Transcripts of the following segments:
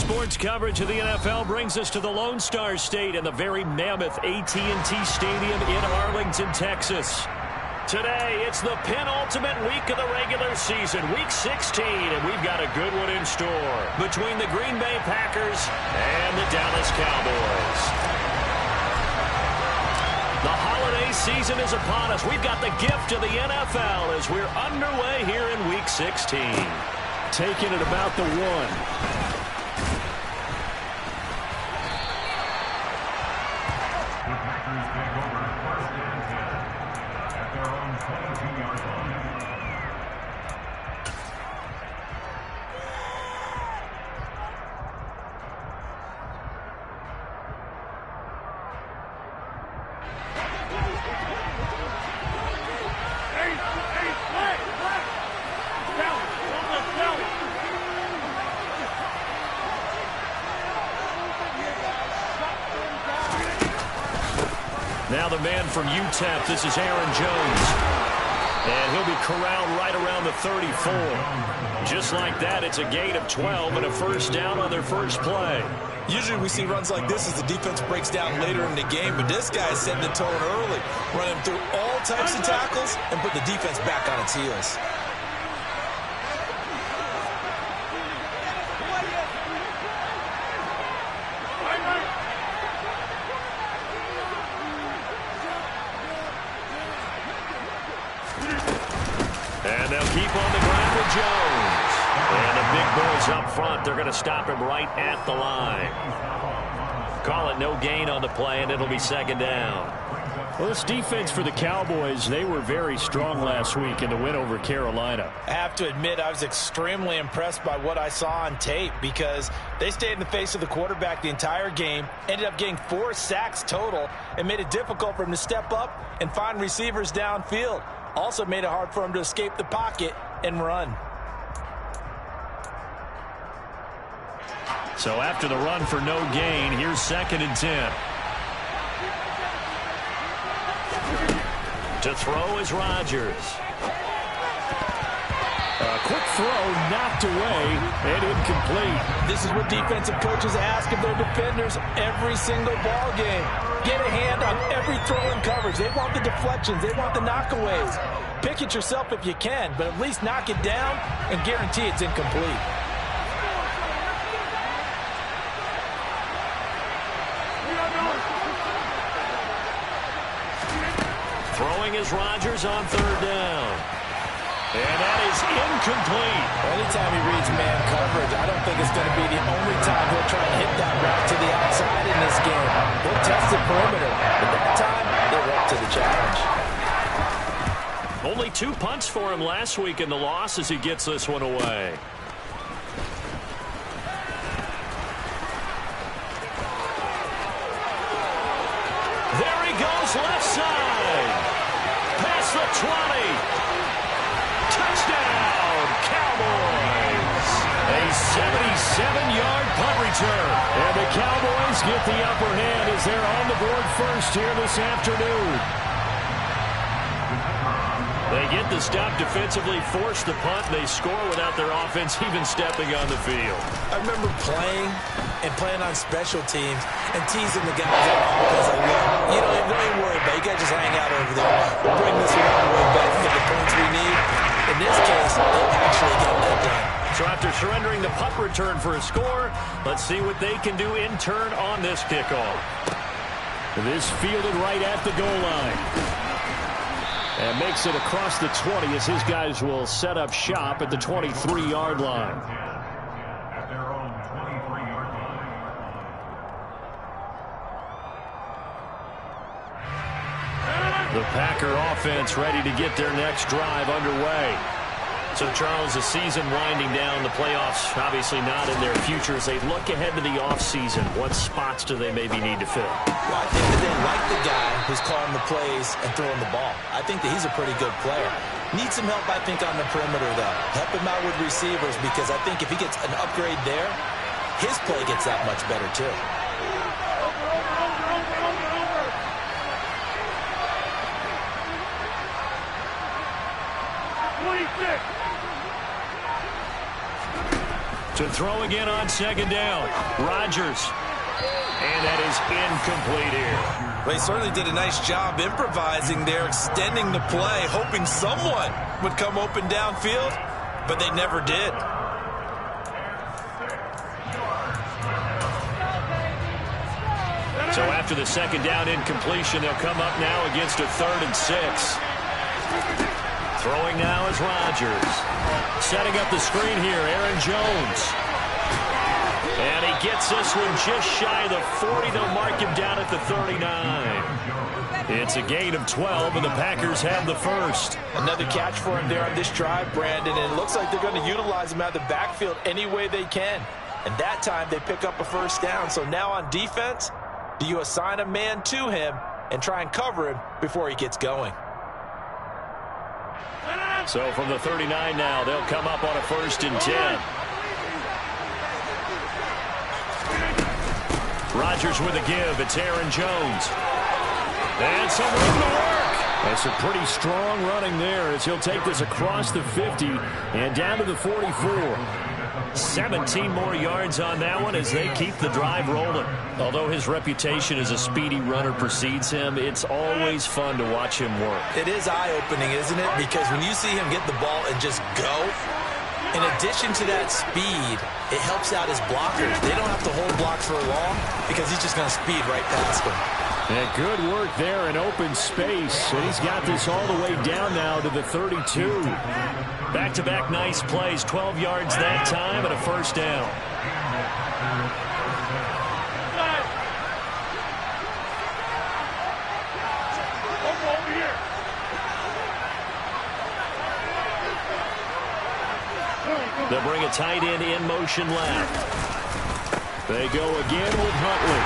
Sports coverage of the NFL brings us to the Lone Star State and the very mammoth AT&T Stadium in Arlington, Texas. Today, it's the penultimate week of the regular season, Week 16, and we've got a good one in store between the Green Bay Packers and the Dallas Cowboys. The holiday season is upon us. We've got the gift of the NFL as we're underway here in Week 16. Taking it about the one. Now the man from UTEP, this is Aaron Jones. And he'll be corralled right around the 34. Just like that, it's a gain of 12 and a first down on their first play. Usually we see runs like this as the defense breaks down later in the game, but this guy is setting the tone early, running through all types of tackles and put the defense back on its heels. And they'll keep on the ground with Jones. And the big boys up front, they're going to stop him right at the line. Call it no gain on the play, and it'll be second down. Well, this defense for the Cowboys, they were very strong last week in the win over Carolina. I have to admit, I was extremely impressed by what I saw on tape because they stayed in the face of the quarterback the entire game, ended up getting 4 sacks total, and made it difficult for him to step up and find receivers downfield. Also made it hard for him to escape the pocket and run. So after the run for no gain, here's 2nd and 10. To throw is Rodgers. A quick throw knocked away and incomplete. This is what defensive coaches ask of their defenders every single ball game. Get a hand on every throw and coverage. They want the deflections. They want the knockaways. Pick it yourself if you can, but at least knock it down and guarantee it's incomplete. Throwing is Rodgers on 3rd down. And that is incomplete. Anytime he reads man coverage, I don't think it's going to be the only time he'll try and hit that route to the outside in this game. He'll test the perimeter, but that time, they're up to the challenge. Only 2 punts for him last week in the loss as he gets this one away. There he goes, left side. Past the 20. Touchdown, Cowboys! A 77-yard punt return. And the Cowboys get the upper hand as they're on the board first here this afternoon. They get the stop defensively, force the punt, and they score without their offense even stepping on the field. I remember playing on special teams and teasing the guys out because I love, don't even worry about it. You guys just hang out over there. We'll bring this one all the way back to get the points we need. In this case, they'll actually get that done. So after surrendering the punt return for a score, let's see what they can do in turn on this kickoff. This fielded right at the goal line. And makes it across the 20 as his guys will set up shop at the 23-yard line. The Packer offense ready to get their next drive underway. So, Charles, the season winding down, the playoffs obviously not in their future. As they look ahead to the offseason, what spots do they maybe need to fill? Well, I think that they like the guy who's calling the plays and throwing the ball. I think that he's a pretty good player. Needs some help, I think, on the perimeter, though. Help him out with receivers because I think if he gets an upgrade there, his play gets that much better, too. To throw again on second down. Rodgers. And that is incomplete here. Well, he certainly did a nice job improvising there, extending the play, hoping someone would come open downfield, but they never did. So after the second down incompletion, they'll come up now against a 3rd and 6. Throwing now is Rodgers. Setting up the screen here, Aaron Jones. And he gets this one just shy of the 40. They'll mark him down at the 39. It's a gain of 12, and the Packers have the first. Another catch for him there on this drive, Brandon, and it looks like they're going to utilize him out of the backfield any way they can. And that time they pick up a first down. So now on defense, do you assign a man to him and try and cover him before he gets going? So from the 39 now, they'll come up on a 1st and 10. Rodgers with a give. It's Aaron Jones. And some room to work. That's a pretty strong running there as he'll take this across the 50 and down to the 44. 17 more yards on that one as they keep the drive rolling. Although his reputation as a speedy runner precedes him, it's always fun to watch him work. It is eye-opening, isn't it? Because when you see him get the ball and just go, in addition to that speed, it helps out his blockers. They don't have to hold blocks for long because he's just going to speed right past them. And good work there in open space. And he's got this all the way down now to the 32. Back-to-back nice plays. 12 yards that time and a first down. They'll bring a tight end in motion left. They go again with Huntley.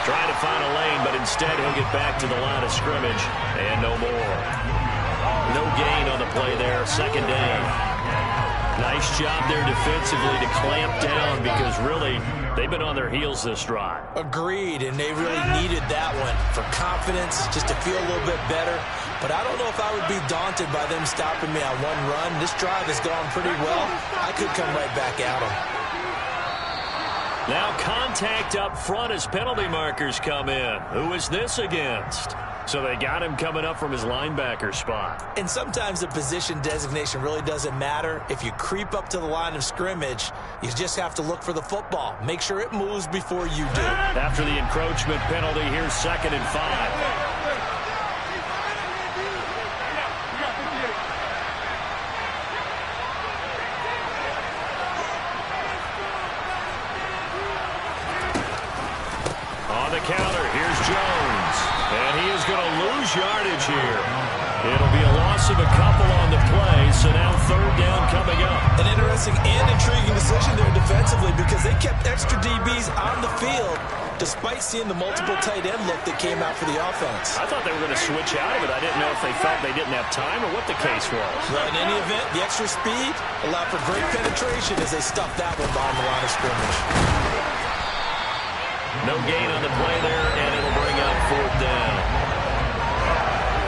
Trying to find a lane, but instead he'll get back to the line of scrimmage. And no more. No gain on the play there. Second down. Nice job there defensively to clamp down because really they've been on their heels this drive. Agreed, and they really needed that one for confidence, just to feel a little bit better. But I don't know if I would be daunted by them stopping me on one run. This drive has gone pretty well. I could come right back at them. Now contact up front as penalty markers come in. Who is this against? So they got him coming up from his linebacker spot. And sometimes the position designation really doesn't matter. If you creep up to the line of scrimmage, you just have to look for the football. Make sure it moves before you do. After the encroachment penalty, here's 2nd and 5. Counter, here's Jones, and he is going to lose yardage here. It'll be a loss of a couple on the play, so now 3rd down coming up. An interesting and intriguing decision there defensively because they kept extra DBs on the field despite seeing the multiple tight end look that came out for the offense. I thought they were going to switch out of it. I didn't know if they felt they didn't have time or what the case was. Well, in any event, the extra speed allowed for great penetration as they stuffed that one behind the line of scrimmage. No gain on the play there, and it'll bring up 4th down.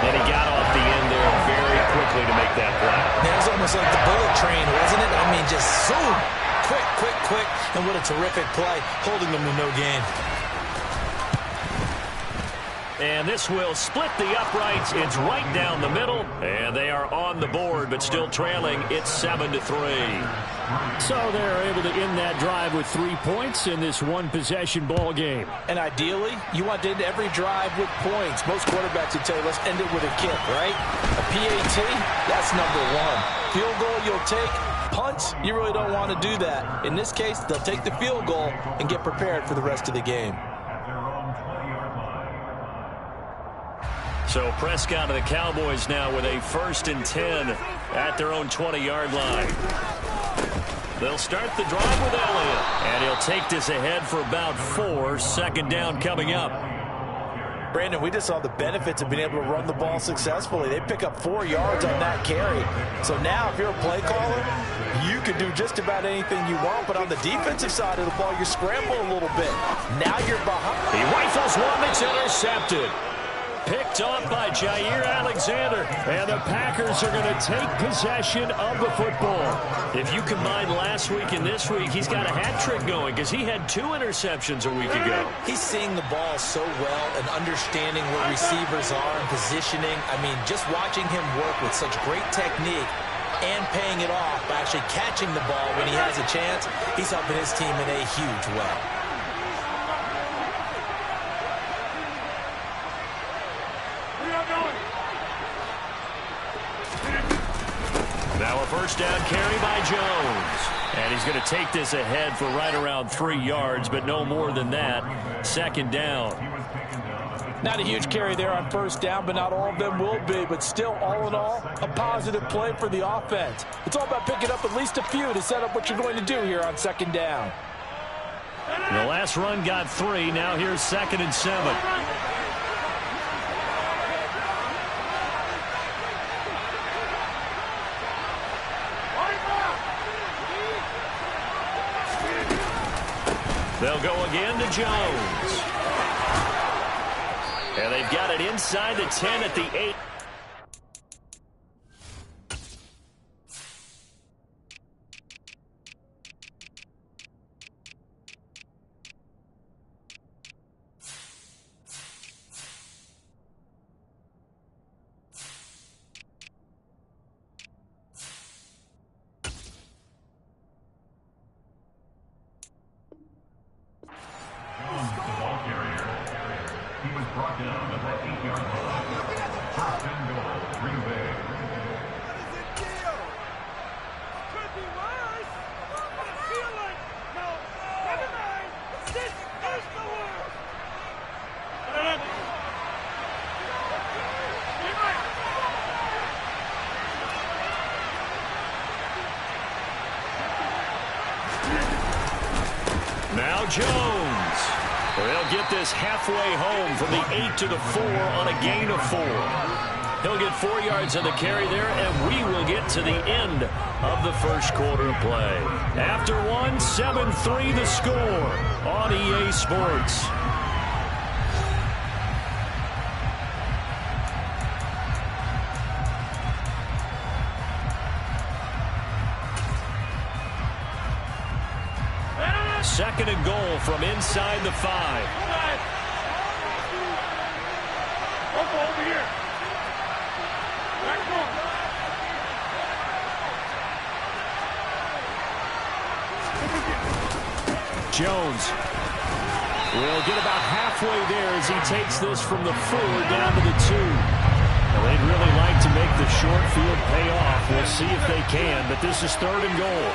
And he got off the end there very quickly to make that play. It was almost like the bullet train, wasn't it? I mean, just zoom. Quick. And what a terrific play, holding them to no gain. And this will split the uprights. It's right down the middle. And they are on the board, but still trailing. It's 7-3. So they're able to end that drive with 3 points in this one-possession ball game. And ideally, you want to end every drive with points. Most quarterbacks would tell you, let's end it with a kick, right? A PAT, that's number 1. Field goal you'll take. Punts, you really don't want to do that. In this case, they'll take the field goal and get prepared for the rest of the game. So Prescott and the Cowboys now with a 1st and 10 at their own 20-yard line. They'll start the drive with Elliott, and he'll take this ahead for about 4. 2nd down coming up. Brandon, we just saw the benefits of being able to run the ball successfully. They pick up 4 yards on that carry. So now if you're a play caller, you can do just about anything you want. But on the defensive side of the ball, you scramble a little bit. Now you're behind. He rifles one that's intercepted. Picked off by Jair Alexander. And the Packers are going to take possession of the football. If you combine last week and this week, he's got a hat trick going because he had 2 interceptions a week ago. He's seeing the ball so well and understanding where receivers are and positioning. I mean, just watching him work with such great technique and paying it off by actually catching the ball when he has a chance, he's helping his team in a huge way. Now a first down carry by Jones. And he's going to take this ahead for right around 3 yards, but no more than that. Second down. Not a huge carry there on first down, but not all of them will be. But still, all in all, a positive play for the offense. It's all about picking up at least a few to set up what you're going to do here on second down. The last run got 3. Now here's 2nd and 7. They'll go again to Jones. And they've got it inside the 10 at the 8. Now Jones. They'll get this halfway home from the 8 to the 4 on a gain of 4. He'll get 4 yards on the carry there, and we will get to the end of the first quarter play. After 1, 7-3 the score on EA Sports. Second and goal from inside the 5. Over here. Jones will get about halfway there as he takes this from the 4 down to the 2. Now, they'd really like to make the short field pay off. We'll see if they can, but this is 3rd and goal.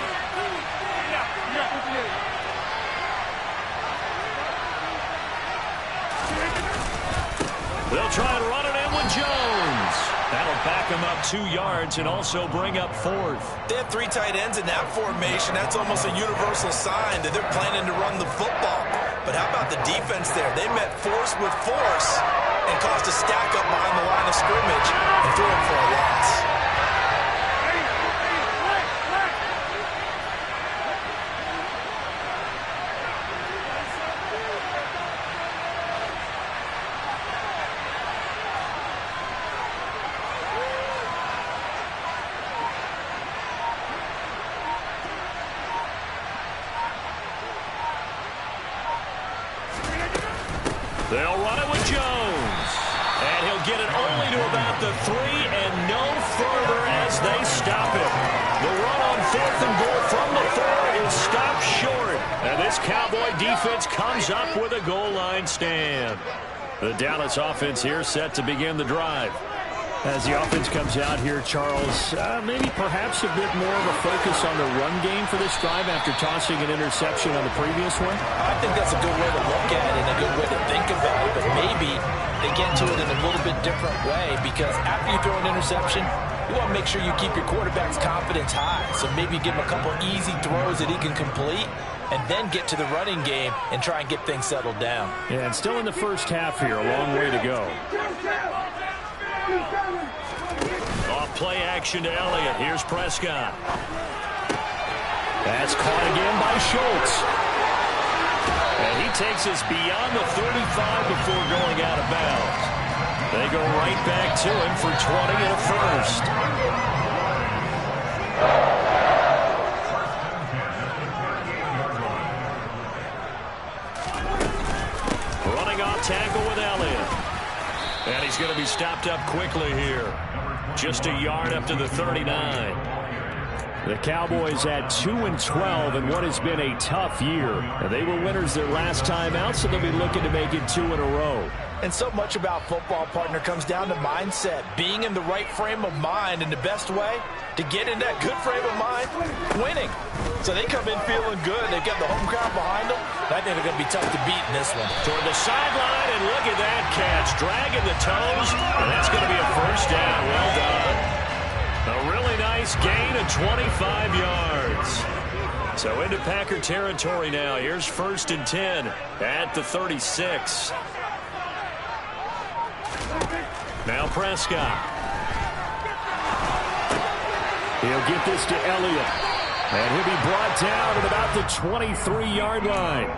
They'll try and run it in with Jones. That'll back him up 2 yards and also bring up 4th. They have 3 tight ends in that formation. That's almost a universal sign that they're planning to run the football. But how about the defense there? They met force with force and caused a stack up behind the line of scrimmage and threw it for a loss. They'll run it with Jones. And he'll get it only to about the 3 and no further as they stop it. The run on 4th and goal from the 4 is stopped short. And this Cowboy defense comes up with a goal line stand. The Dallas offense here set to begin the drive. As the offense comes out here, Charles, maybe perhaps a bit more of a focus on the run game for this drive after tossing an interception on the previous one? I think that's a good way to look at it and a good way to think about it, but maybe they get to it in a little bit different way because after you throw an interception, you want to make sure you keep your quarterback's confidence high. So maybe give him a couple easy throws that he can complete and then get to the running game and try and get things settled down. Yeah, and still in the first half here, a long way to go. Off play action to Elliott. Here's Prescott. That's caught again by Schultz. And he takes us beyond the 35 before going out of bounds. They go right back to him for 20 and a first. Running off tackle with Elliott. And he's going to be stopped up quickly here. Just a yard up to the 39. The Cowboys at 2-12 in what has been a tough year. They were winners their last time out, so they'll be looking to make it 2 in a row. And so much about football, partner, comes down to mindset. Being in the right frame of mind, and the best way to get in that good frame of mind, winning. So they come in feeling good. They've got the home crowd behind them. I think they're going to be tough to beat in this one. Toward the sideline, and look at that catch. Dragging the toes, and that's going to be a first down. Well done. A really nice gain of 25 yards. So into Packer territory now. Here's 1st and 10 at the 36. Now Prescott. He'll get this to Elliott. And he'll be brought down at about the 23-yard line.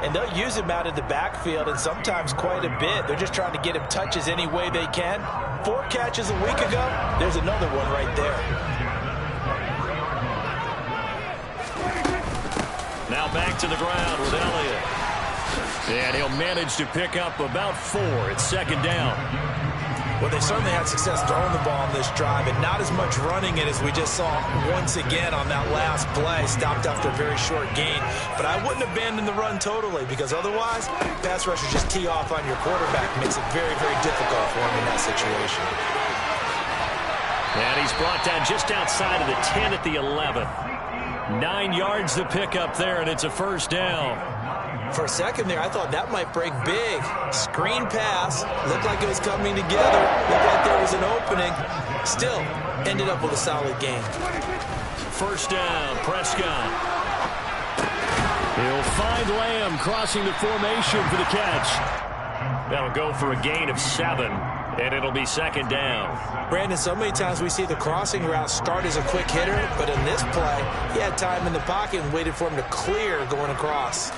And they'll use him out of the backfield, and sometimes quite a bit. They're just trying to get him touches any way they can. 4 catches a week ago. There's another one right there. Now back to the ground with Elliott. And he'll manage to pick up about 4. It's 2nd down. Well, they certainly had success throwing the ball on this drive, and not as much running it as we just saw once again on that last play. Stopped after a very short gain. But I wouldn't abandon the run totally, because otherwise, pass rushers just tee off on your quarterback. Makes it very, very difficult for him in that situation. And he's brought down just outside of the 10 at the 11. 9 yards to pick up there, and it's a first down. For a second there, I thought that might break big. Screen pass. Looked like it was coming together. Looked like there was an opening. Still, ended up with a solid game. First down, Prescott. He'll find Lamb crossing the formation for the catch. That'll go for a gain of 7, and it'll be 2nd down. Brandon, so many times we see the crossing route start as a quick hitter, but in this play, he had time in the pocket and waited for him to clear going across.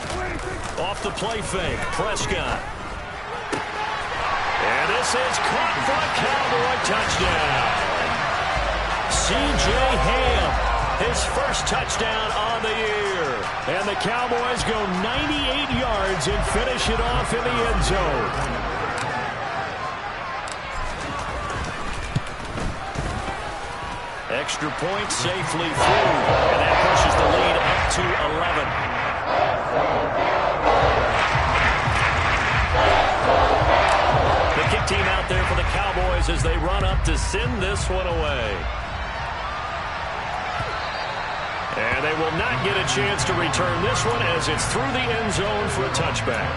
Off the play fake, Prescott. And this is caught for a Cowboy touchdown. C.J. Ham, his first touchdown on the year. And the Cowboys go 98 yards and finish it off in the end zone. Extra point safely through, and that pushes the lead up to 11. The kick team out there for the Cowboys as they run up to send this one away. And they will not get a chance to return this one as it's through the end zone for a touchback.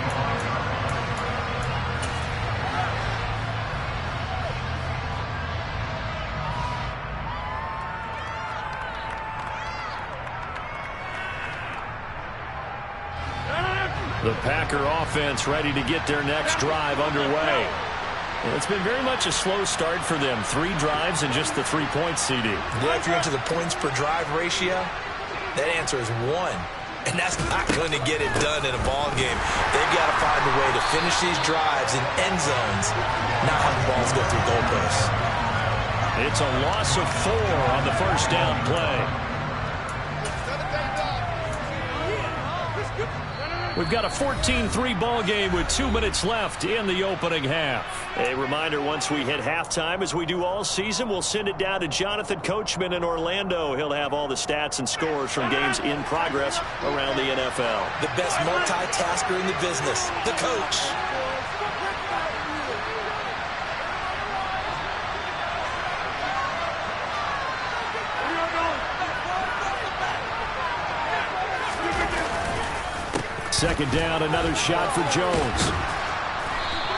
The Packer offense ready to get their next drive underway. Well, it's been very much a slow start for them. 3 drives and just the 3 points, CD. Yeah, if you're into the points per drive ratio, that answer is 1. And that's not going to get it done in a ball game. They've got to find a way to finish these drives in end zones, not have the balls go through goalposts. It's a loss of 4 on the first down play. We've got a 14-3 ball game with 2 minutes left in the opening half. A reminder, once we hit halftime, as we do all season, we'll send it down to Jonathan Coachman in Orlando. He'll have all the stats and scores from games in progress around the NFL. The best multitasker in the business, the coach. Second down, another shot for Jones.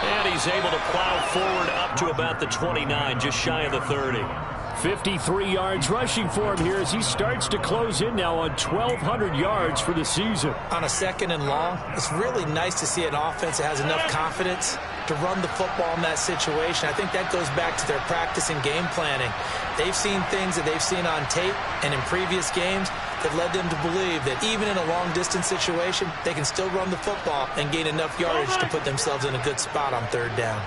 And he's able to plow forward up to about the 29, just shy of the 30. 53 yards rushing for him here as he starts to close in now on 1,200 yards for the season. On a 2nd and long, it's really nice to see an offense that has enough confidence to run the football in that situation. I think that goes back to their practice and game planning. They've seen things that they've seen on tape and in previous games that led them to believe that even in a long-distance situation, they can still run the football and gain enough yardage to put themselves in a good spot on 3rd down.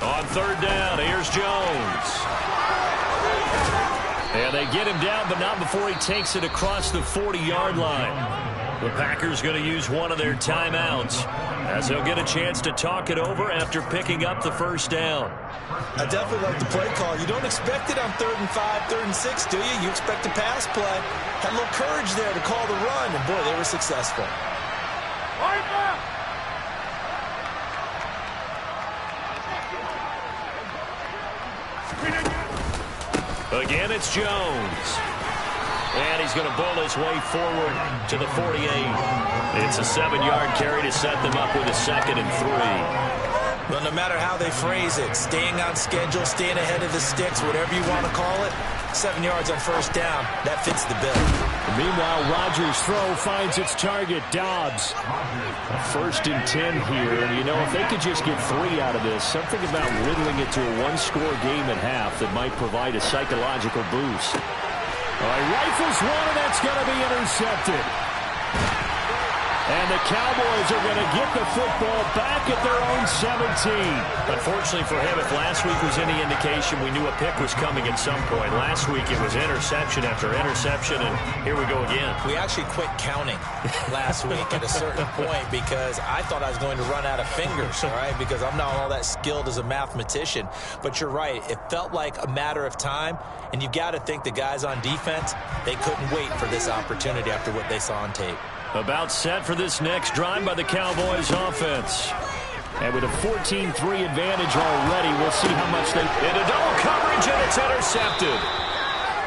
On third down, here's Jones. And they get him down, but not before he takes it across the 40-yard line. The Packers going to use one of their timeouts as they'll get a chance to talk it over after picking up the first down. I definitely like the play call. You don't expect it on 3rd and 5, 3rd and 6, do you? You expect a pass play. Had a little courage there to call the run, and boy, they were successful. Again, it's Jones. And he's going to bull his way forward to the 48. It's a 7-yard carry to set them up with a 2nd and 3. Well, no matter how they phrase it, staying on schedule, staying ahead of the sticks, whatever you want to call it, 7 yards on first down, that fits the bill. Meanwhile, Rodgers' throw finds its target, Dobbs. A 1st and 10 here, and you know, if they could just get 3 out of this, something about whittling it to a one-score game at half that might provide a psychological boost. All right, rifles one, and that's going to be intercepted. And the Cowboys are going to get the football back at their own 17. Unfortunately for him, if last week was any indication, we knew a pick was coming at some point. Last week it was interception after interception, and here we go again. We actually quit counting last week at a certain point because I thought I was going to run out of fingers, all right, because I'm not all that skilled as a mathematician. But you're right. It felt like a matter of time, and you've got to think the guys on defense, they couldn't wait for this opportunity after what they saw on tape. About set for this next drive by the Cowboys offense. And with a 14-3 advantage already, we'll see how much they... Into double coverage, and it's intercepted.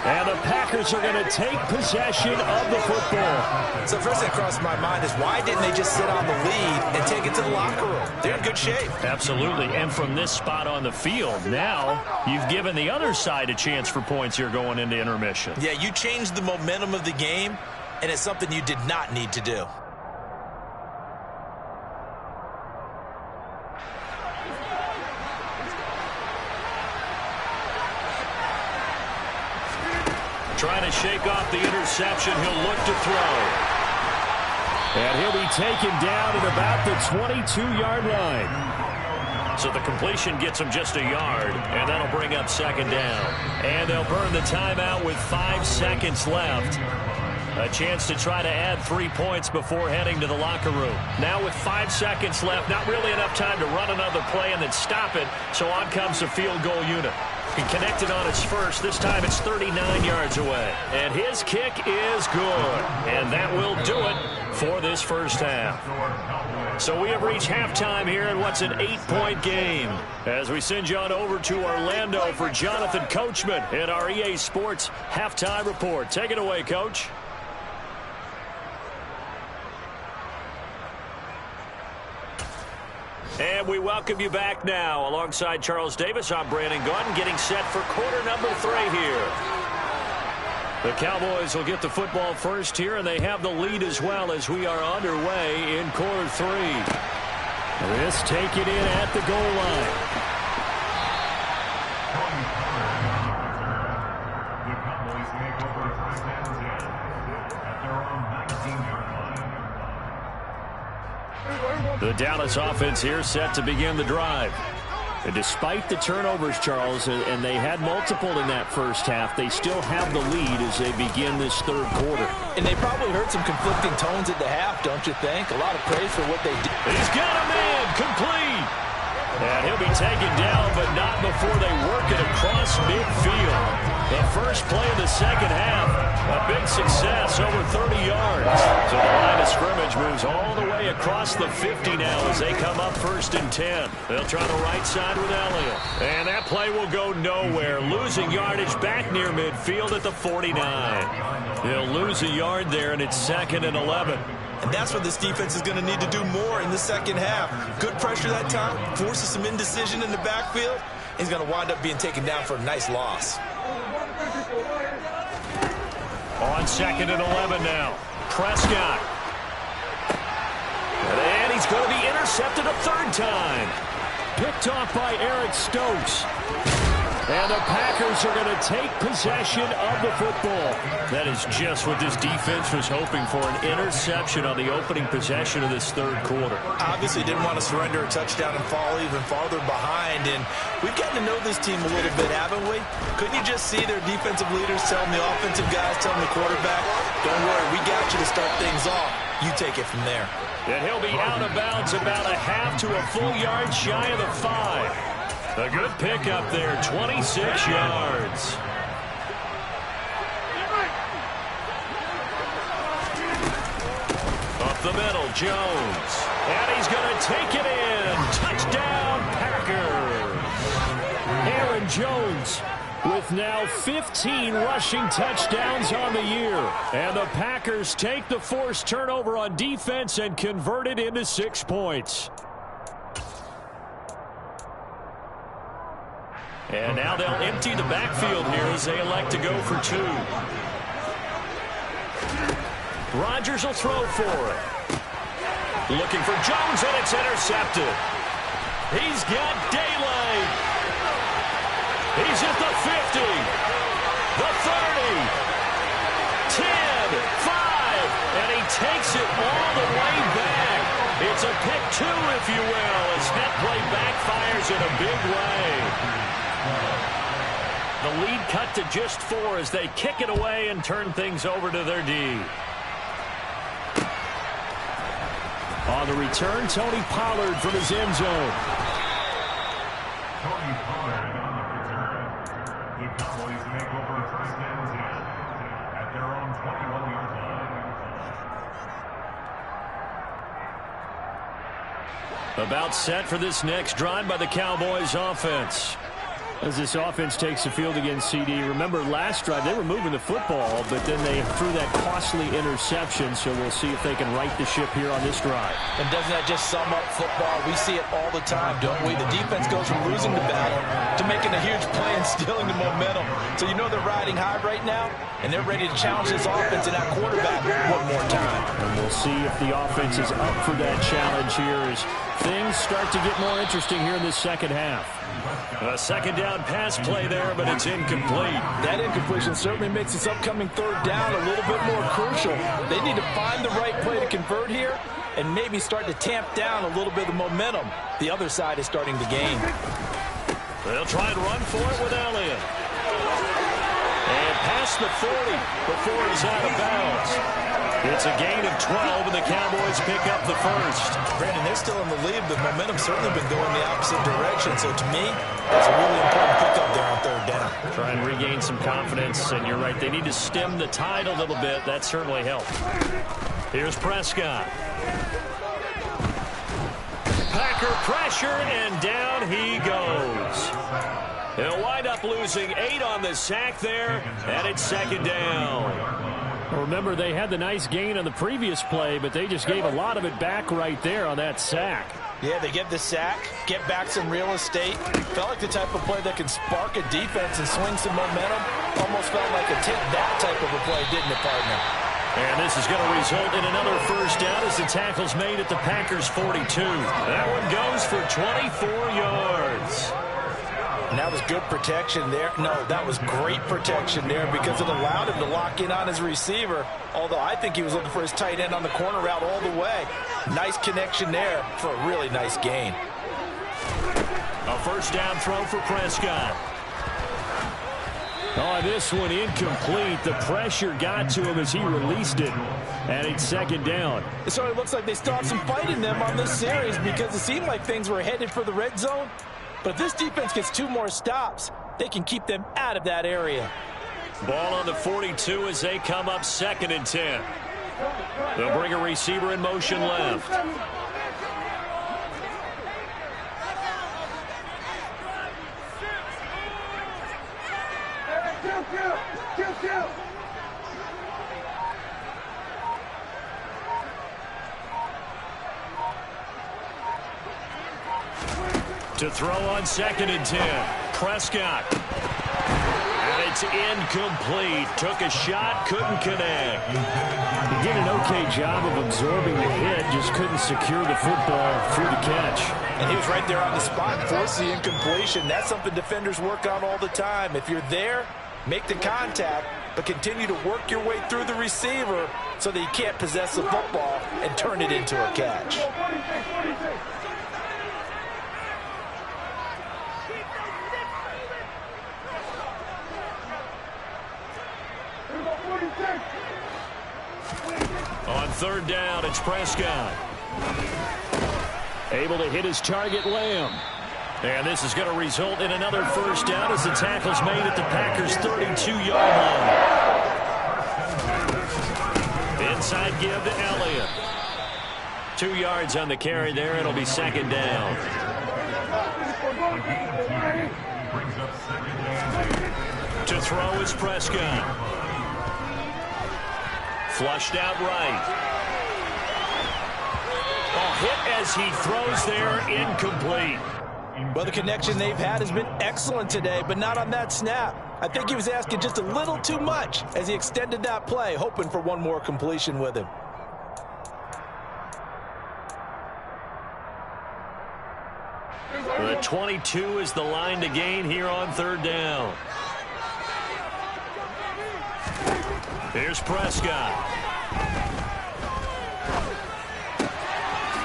And the Packers are going to take possession of the football. So first thing that crossed my mind is why didn't they just sit on the lead and take it to the locker room? They're in good shape. Absolutely. And from this spot on the field, now you've given the other side a chance for points here going into intermission. Yeah, you changed the momentum of the game, and it's something you did not need to do. Trying to shake off the interception. He'll look to throw. And he'll be taken down at about the 22-yard line. So the completion gets him just a yard, and that'll bring up 2nd down. And they'll burn the timeout with 5 seconds left. A chance to try to add 3 points before heading to the locker room. Now with 5 seconds left, not really enough time to run another play and then stop it, so on comes the field goal unit. He connected on its first. This time it's 39 yards away. And his kick is good. And that will do it for this first half. So we have reached halftime here in what's an 8-point game. As we send you on over to Orlando for Jonathan Coachman in our EA Sports Halftime Report. Take it away, Coach. And we welcome you back now. Alongside Charles Davis, I'm Brandon Gordon, getting set for quarter number 3 here. The Cowboys will get the football first here, and they have the lead as well as we are underway in quarter 3. This take it in at the goal line. The Dallas offense here set to begin the drive. And despite the turnovers, Charles, and they had multiple in that first half, they still have the lead as they begin this third quarter. And they probably heard some conflicting tones at the half, don't you think? A lot of praise for what they did. He's got a man complete. And he'll be taken down, but not before they work it across midfield. The first play of the second half, a big success, over 30 yards. So the line of scrimmage moves all the way across the 50 now as they come up 1st and 10. They'll try the right side with Elliott. And that play will go nowhere, losing yardage back near midfield at the 49. They'll lose a yard there, and it's 2nd and 11. And that's what this defense is going to need to do more in the second half. Good pressure that time, forces some indecision in the backfield. He's going to wind up being taken down for a nice loss. On 2nd and 11 now. Prescott. And he's going to be intercepted a 3rd time. Picked off by Eric Stokes. And the Packers are going to take possession of the football. That is just what this defense was hoping for, an interception on the opening possession of this third quarter. Obviously didn't want to surrender a touchdown and fall even farther behind. And we've gotten to know this team a little bit, haven't we? Couldn't you just see their defensive leaders telling the offensive guys, telling the quarterback, don't worry, we got you to start things off. You take it from there. And he'll be out of bounds about a half to a full yard shy of the 5. A good pickup there, 26 yards. Up the middle, Jones. And he's going to take it in. Touchdown, Packers. Aaron Jones with now 15 rushing touchdowns on the year. And the Packers take the forced turnover on defense and convert it into 6 points. And now they'll empty the backfield here as they elect to go for 2. Rodgers will throw for it. Looking for Jones, and it's intercepted. He's got daylight. He's at the 50, the 30, 10, 5, and he takes it all the way back. It's a pick 2, if you will, as that play backfires in a big way. The lead cut to just 4 as they kick it away and turn things over to their D. On the return, Tony Pollard from his end zone. Tony Pollard on the return. The Cowboys make over a first down at their own 21-yard line. About set for this next drive by the Cowboys offense. As this offense takes the field against CD, remember last drive they were moving the football, but then they threw that costly interception, so we'll see if they can right the ship here on this drive. And doesn't that just sum up football? We see it all the time, don't we? The defense goes from losing the battle to making a huge play and stealing the momentum. So you know they're riding high right now, and they're ready to challenge this offense and that quarterback one more time. And we'll see if the offense is up for that challenge here as things start to get more interesting here in the second half. A second down pass play there, but it's incomplete. That incompletion certainly makes this upcoming third down a little bit more crucial. They need to find the right play to convert here and maybe start to tamp down a little bit of momentum. The other side is starting to gain. They'll try and run for it with Elliott. And past the 40 before he's out of bounds. It's a gain of 12, and the Cowboys pick up the first. Brandon, they're still in the lead, but momentum's certainly been going the opposite direction. So to me, it's a really important pickup there on third down. Try and regain some confidence, and you're right. They need to stem the tide a little bit. That certainly helps. Here's Prescott. Packer pressure, and down he goes. He'll wind up losing 8 on the sack there, and it's second down. Remember, they had the nice gain on the previous play, but they just gave a lot of it back right there on that sack. Yeah, they get the sack, get back some real estate. Felt like the type of play that can spark a defense and swing some momentum. Almost felt like a take that type of a play, didn't it, partner? And this is going to result in another first down as the tackle's made at the Packers' 42. That one goes for 24 yards. And that was good protection there. No, that was great protection there because it allowed him to lock in on his receiver. Although I think he was looking for his tight end on the corner route all the way. Nice connection there for a really nice gain. A first down throw for Prescott. Oh, this one incomplete. The pressure got to him as he released it. And it's second down. So it looks like they still have some fight in them on this series because it seemed like things were headed for the red zone. But if this defense gets 2 more stops, they can keep them out of that area. Ball on the 42 as they come up 2nd and 10. They'll bring a receiver in motion left. To throw on 2nd and 10. Prescott. And it It's incomplete. Took a shot, couldn't connect. He did an okay job of absorbing the hit, just couldn't secure the football through the catch. And he was right there on the spot and forced the incompletion. That's something defenders work on all the time. If you're there, make the contact, but continue to work your way through the receiver so that you can't possess the football and turn it into a catch. On third down, it's Prescott. Able to hit his target, Lamb. And this is going to result in another first down as the tackle's made at the Packers' 32-yard line. Inside give to Elliott. 2 yards on the carry there. It'll be second down. To throw is Prescott. Flushed out right. Hit as he throws there, incomplete. Well, the connection they've had has been excellent today, but not on that snap. I think he was asking just a little too much as he extended that play, hoping for one more completion with him. The 22 is the line to gain here on third down. Here's Prescott.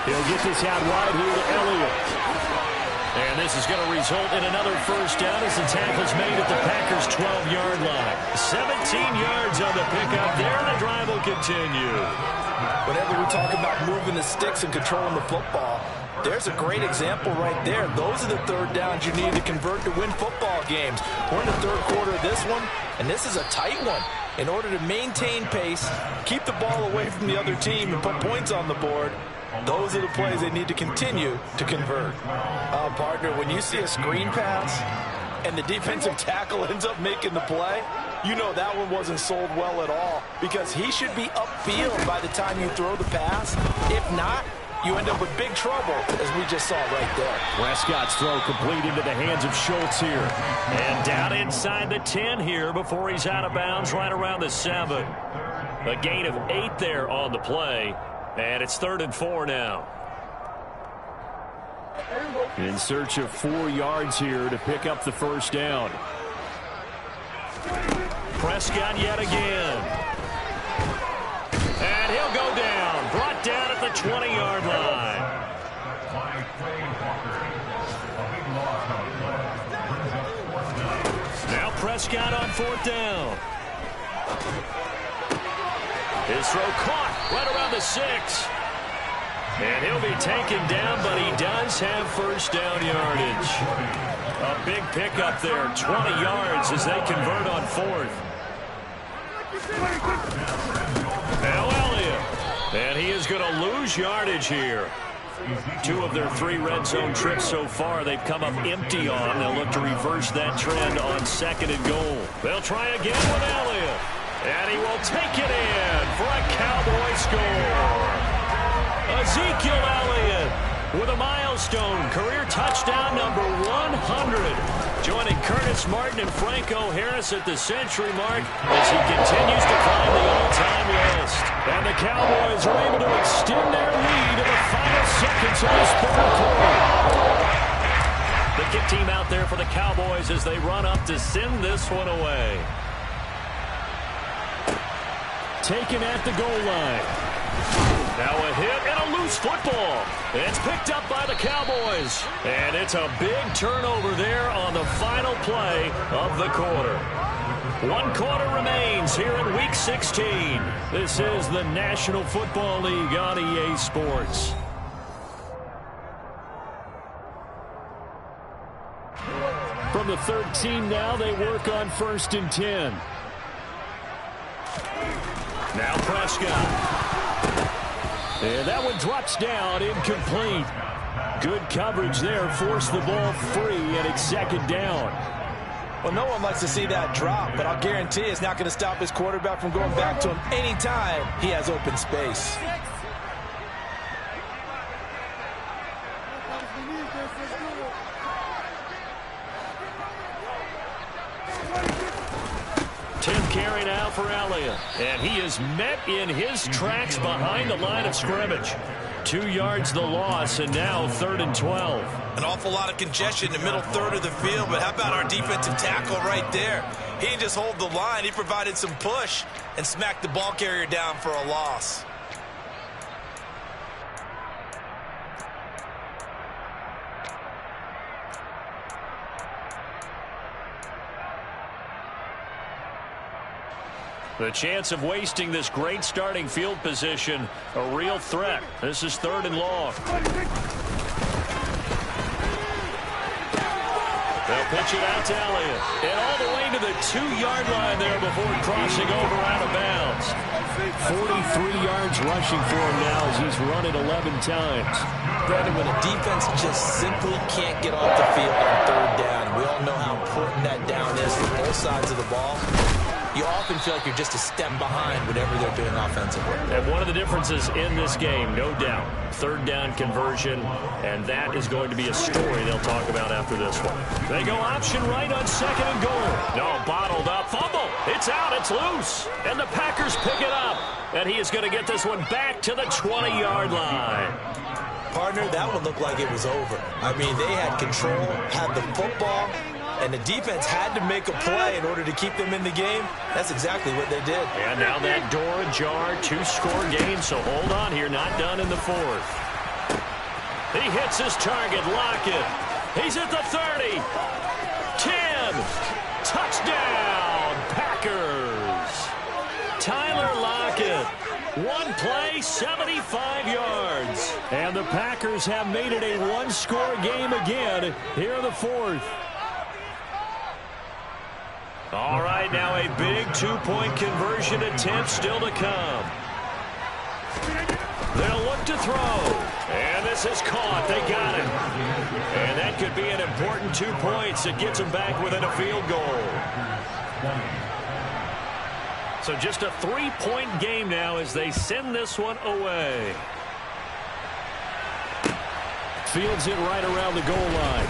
He'll get this out wide here to Elliott. And this is going to result in another first down as the tackle's made at the Packers' 12-yard line. 17 yards on the pickup there, and the drive will continue. Whenever we talk about moving the sticks and controlling the football, there's a great example right there. Those are the third downs you need to convert to win football games. We're in the third quarter of this one, and this is a tight one. In order to maintain pace, keep the ball away from the other team, and put points on the board, those are the plays they need to continue to convert. Partner, when you see a screen pass and the defensive tackle ends up making the play, you know that one wasn't sold well at all, because he should be upfield by the time you throw the pass. If not, you end up with big trouble, as we just saw right there. Prescott's throw complete into the hands of Schultz here. And down inside the 10 here before he's out of bounds right around the 7. A gain of 8 there on the play. And it's 3rd and 4 now. In search of 4 yards here to pick up the first down. Prescott yet again. And he'll go down. Brought down at the 20-yard line. Now Prescott on 4th down. His throw caught right around the 6. And he'll be taken down, but he does have first down yardage. A big pickup there, 20 yards as they convert on 4th. Now Elliott. And he is going to lose yardage here. 2 of their 3 red zone trips so far they've come up empty on. They'll look to reverse that trend on 2nd and goal. They'll try again with Elliott. And he will take it in for a Cowboy score. Ezekiel Elliott with a milestone career touchdown number 100. Joining Curtis Martin and Franco Harris at the century mark as he continues to climb the all-time list. And the Cowboys are able to extend their lead in the final seconds of this 3rd quarter. The kick team out there for the Cowboys as they run up to send this one away. Taken at the goal line. Now a hit and a loose football. It's picked up by the Cowboys. And it's a big turnover there on the final play of the quarter. 1 quarter remains here in Week 16. This is the National Football League on EA Sports. From the 13 now, they work on 1st and 10. Now Prescott. And that one drops down, incomplete. Good coverage there, forced the ball free, and it's 2nd down. Well, no one likes to see that drop, but I'll guarantee it's not going to stop his quarterback from going back to him anytime he has open space. carry now for Elliott. And he is met in his tracks behind the line of scrimmage. 2 yards the loss, and now 3rd and 12. An awful lot of congestion in the middle third of the field, but how about our defensive tackle right there? He didn't just hold the line. He provided some push and smacked the ball carrier down for a loss. The chance of wasting this great starting field position, a real threat. This is 3rd and long. They'll pitch it out to Elliott. And all the way to the 2-yard line there before crossing over out of bounds. 43 yards rushing for him now as he's run it 11 times. Brandon, when a defense just simply can't get off the field on 3rd down, we all know how important that down is for both sides of the ball. You often feel like you're just a step behind whatever they're doing offensively. And one of the differences in this game, no doubt, 3rd down conversion, and that is going to be a story they'll talk about after this one. They go option right on 2nd and goal. No, bottled up, fumble. It's out, it's loose. And the Packers pick it up. And he is going to get this one back to the 20-yard line. Partner, that one looked like it was over. I mean, they had control, had the football, and the defense had to make a play in order to keep them in the game. That's exactly what they did. And now that door ajar, 2-score game, so hold on here, not done in the 4th. He hits his target, Lockett. He's at the 30. 10. Touchdown, Packers. Tyler Lockett. One play, 75 yards. And the Packers have made it a 1-score game again here in the 4th. All right, now a big 2-point conversion attempt still to come. They'll look to throw. And this is caught. They got it. And that could be an important 2 points. It gets them back within a field goal. So just a 3-point game now as they send this one away. Fields it right around the goal line.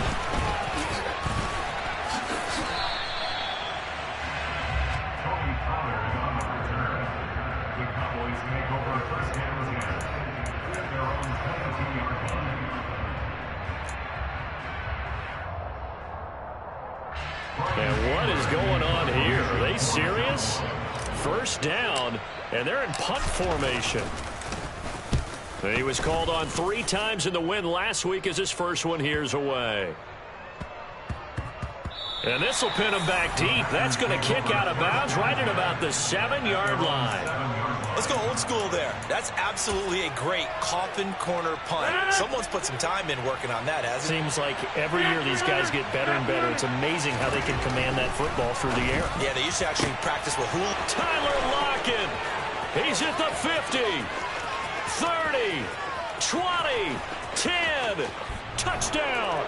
And what is going on here? Are they serious? 1st down, and they're in punt formation. He was called on 3 times in the win last week as his first one here's away. And this will pin him back deep. That's going to kick out of bounds right at about the 7-yard line. Let's go old school there. That's absolutely a great coffin corner punt. Someone's put some time in working on that, hasn't it? Seems like every year these guys get better and better. It's amazing how they can command that football through the air. Yeah, they used to actually practice with who? Tyler Lockett. He's at the 50, 30, 20, 10. Touchdown.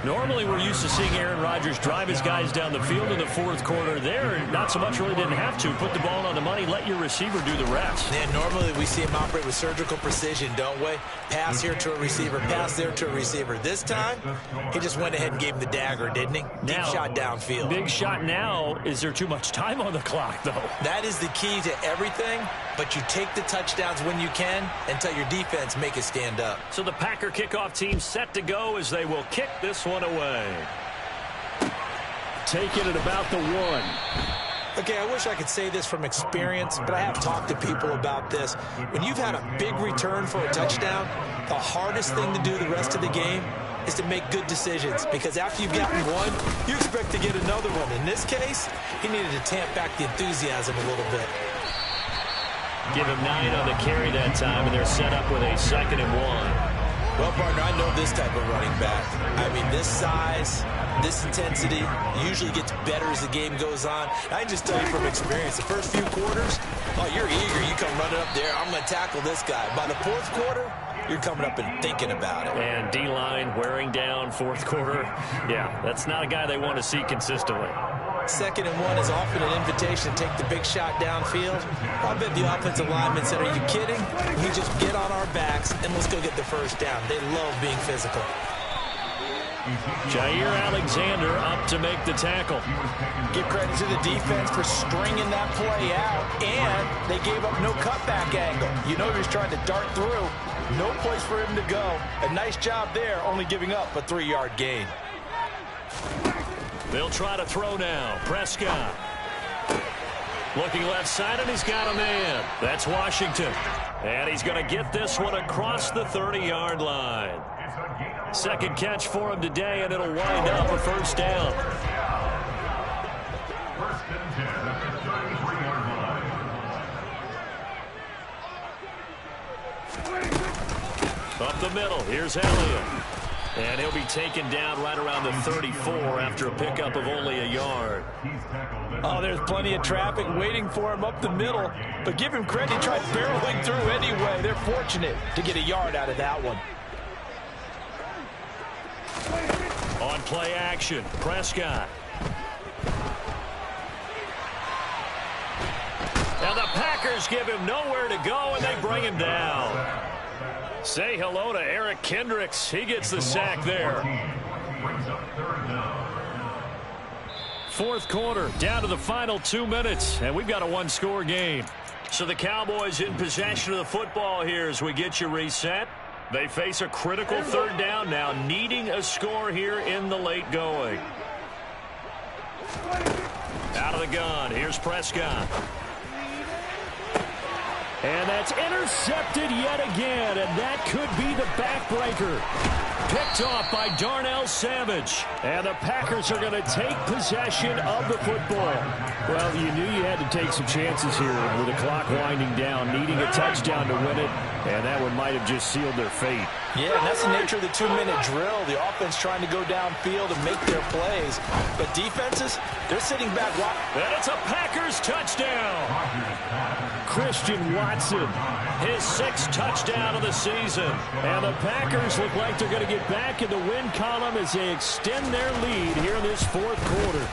Normally we're used to seeing Aaron Rodgers drive his guys down the field in the 4th quarter. There, not so much, really didn't have to. Put the ball on the money, let your receiver do the rest. Yeah, normally we see him operate with surgical precision, don't we? Pass here to a receiver, pass there to a receiver. This time, he just went ahead and gave him the dagger, didn't he? Deep shot downfield. Big shot now. Is there too much time on the clock, though? That is the key to everything, but you take the touchdowns when you can and tell your defense make it stand up. So the Packer kickoff team set to go as they will kick this one away. Taking it about the 1. Okay, I wish I could say this from experience, but I have talked to people about this. When you've had a big return for a touchdown, the hardest thing to do the rest of the game is to make good decisions, because after you've gotten one, you expect to get another one. In this case, he needed to tamp back the enthusiasm a little bit. Give him 9 on the carry that time, and they're set up with a 2nd and 1. Well, partner, I know this type of running back. I mean, this size, this intensity usually gets better as the game goes on. I can just tell you from experience, the first few quarters, oh, you're eager. You come running up there, I'm going to tackle this guy. By the 4th quarter, you're coming up and thinking about it. And D-line wearing down 4th quarter. Yeah, that's not a guy they want to see consistently. 2nd and 1 is often an invitation to take the big shot downfield. I bet the offensive lineman said, are you kidding? We just get on our backs and let's go get the 1st down. They love being physical. Jair Alexander up to make the tackle. Give credit to the defense for stringing that play out, and they gave up no cutback angle. You know he was trying to dart through. No place for him to go. A nice job there, only giving up a 3-yard gain. They'll try to throw now. Prescott. Looking left side, and he's got a man. That's Washington. And he's going to get this one across the 30-yard line. Second catch for him today, and it'll wind up a first down. First and 10 at the 33-yard line. Up the middle, here's Elliott. And he'll be taken down right around the 34 after a pickup of only a yard. Oh, there's plenty of traffic waiting for him up the middle. But give him credit, he tried barreling through anyway. They're fortunate to get a yard out of that one. On play action, Prescott. And the Packers give him nowhere to go, and they bring him down. Say hello to Eric Kendricks. He gets the sack there. Fourth quarter, down to the final 2 minutes, and we've got a one-score game. So the Cowboys in possession of the football here as we get you reset. They face a critical third down now, needing a score here in the late going. Out of the gun, here's Prescott. And that's intercepted yet again, and that could be the backbreaker. Picked off by Darnell Savage. And the Packers are going to take possession of the football. Well, you knew you had to take some chances here with the clock winding down, needing a touchdown to win it, and that one might have just sealed their fate. Yeah, and that's the nature of the 2-minute drill. The offense trying to go downfield and make their plays. But defenses, they're sitting back. And it's a Packers touchdown. Christian Watson, his 6th touchdown of the season. And the Packers look like they're going to get back in the win column as they extend their lead here in this fourth quarter.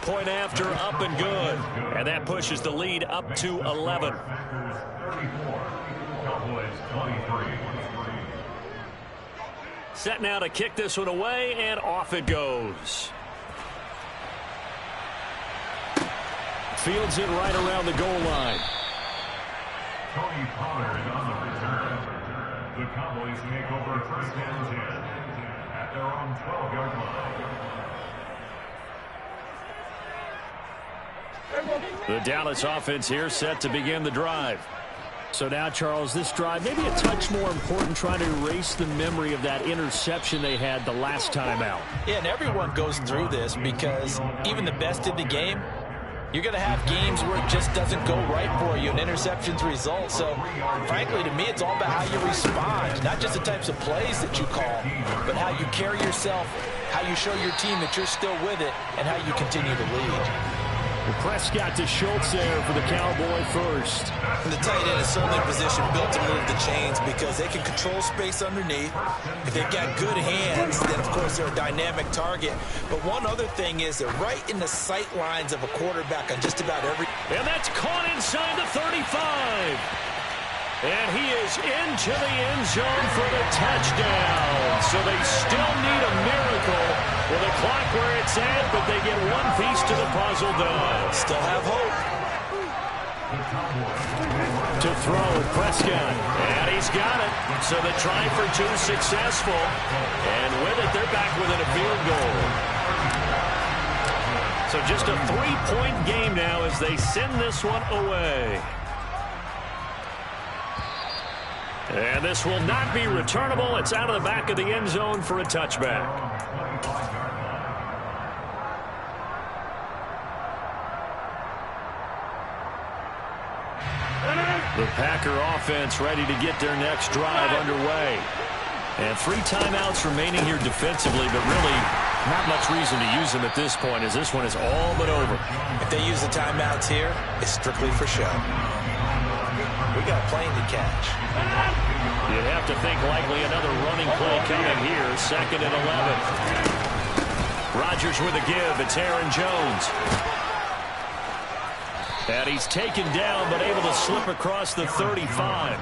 Point after, up and good. And that pushes the lead up to 11. Set now to kick this one away, and off it goes. Fields it right around the goal line. Tony Pollard on the return. The Cowboys make over first and 10 at their own 12-yard line. The Dallas offense here set to begin the drive. So now, Charles, this drive maybe a touch more important, trying to erase the memory of that interception they had the last time out. Yeah, and everyone goes through this because even the best in the game, you're going to have games where it just doesn't go right for you, and interceptions result. So, frankly, to me, it's all about how you respond, not just the types of plays that you call, but how you carry yourself, how you show your team that you're still with it, and how you continue to lead. Prescott to Schultz there for the Cowboy first. And the tight end is certainly in position built to move the chains because they can control space underneath. If they've got good hands, then, of course, they're a dynamic target. But one other thing is they're right in the sight lines of a quarterback on just about every... And that's caught inside the 35. And he is into the end zone for the touchdown. So they still need a miracle with the clock where it's at, but they get one piece to the puzzle done. Still have hope. To throw, Prescott. And he's got it. So the try for 2 successful. And with it, they're back within a field goal. So just a 3-point game now as they send this one away. And this will not be returnable. It's out of the back of the end zone for a touchback. The Packer offense ready to get their next drive underway. And 3 timeouts remaining here defensively, but really not much reason to use them at this point as this one is all but over. If they use the timeouts here, it's strictly for show. We got a plane to catch. You'd have to think likely another running play coming here. 2nd and 11. Rodgers with a give. It's Aaron Jones. And he's taken down but able to slip across the 35.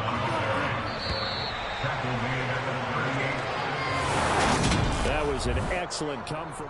That was an excellent come from...